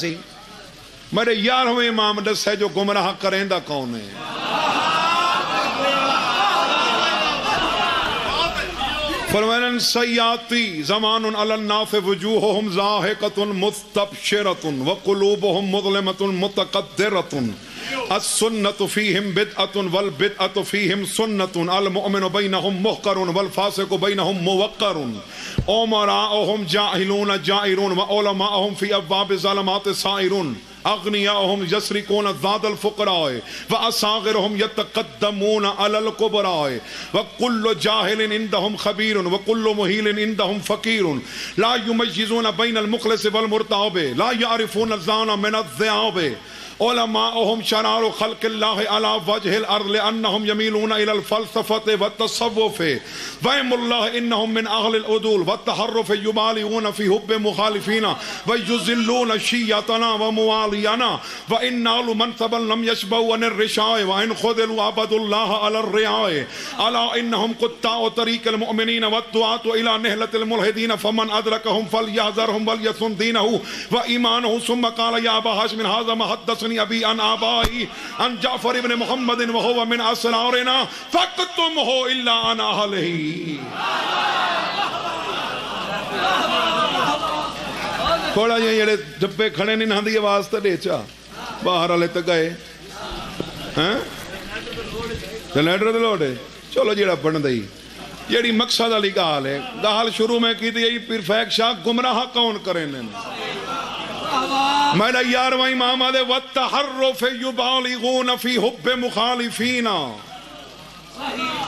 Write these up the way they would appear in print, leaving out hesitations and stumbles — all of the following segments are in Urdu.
سی میرے 11ویں امام دس ہے جو گمراہ کریں دا کون ہے فرمائن سیاتی زمان علی الناس وجوہہم زاہقۃ مستبشرۃ وقلوبہم مظلمۃ متقدرۃ السنة فیہم بدعۃ والبدعۃ فیہم سنۃ المؤمن بینہم محقر والفاسق بینہم موقر امراؤہم جاہلون جائرون وعلماؤہم فی ابواب ظلمات سائرون اغنیاؤہم یسرقون ذات الفقراء واصاغرہم یتقدمون علی الکبراء وکل جاہل عندہم خبیر وکل مہیل عندہم فقیر لا یمیزون بین المخلص والمرتاب لا یعرفون الزان من الذئاب علماؤہم شرار خلق اللہ علی وجہ الارض لأنہم یمیلون الى الفلسفت والتصوف ویم اللہ انہم من اہل العدول والتحرف یبالغون فی حب مخالفین ویزلون شیعتنا وموالینا وإنال منصبا لم یشبوا عن الرشاء وإن خذلوا عبد اللہ علی الرعاء الا انہم قطاع طریق المؤمنین والدعاة الى نہلة الملحدین فمن ادرکہم فلیحذرہم ولیصن دینہ وایمانہ ثم قال یا ابا ہاشم ھذا ما حدثنی ابی ان آبائی ان جعفر ابن محمد وہو من اسرارنا فاکتمہ الا ان اہلہی تھوڑا یہ ڈبے کھڑے نہیں نہ دی آواز تا ڈیچا باہر والے تے گئے جنریٹر تے لوٹے چلو جیڑا بن دئی جیڑی مقصد والی گال ہے گال شروع میں کی تھی پیر فیق شاہ گمراہ کون کریں نے میرا 11واں امام آدھے وَالتَّحَرُّفِ يُبَالِغُونَ فِي حُبِّ مُخَالِفِينَ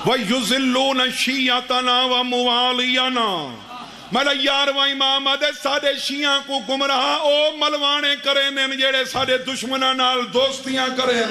وَيُزِلُّونَ شِيَّتَنَا وَمُوَالِيَنَا میرا 11واں امام آدھے ساڑے شیعہ کو گمراہ او ملوانے کریں جیڑے ساڑے دشمنہ نال دوستیاں کریں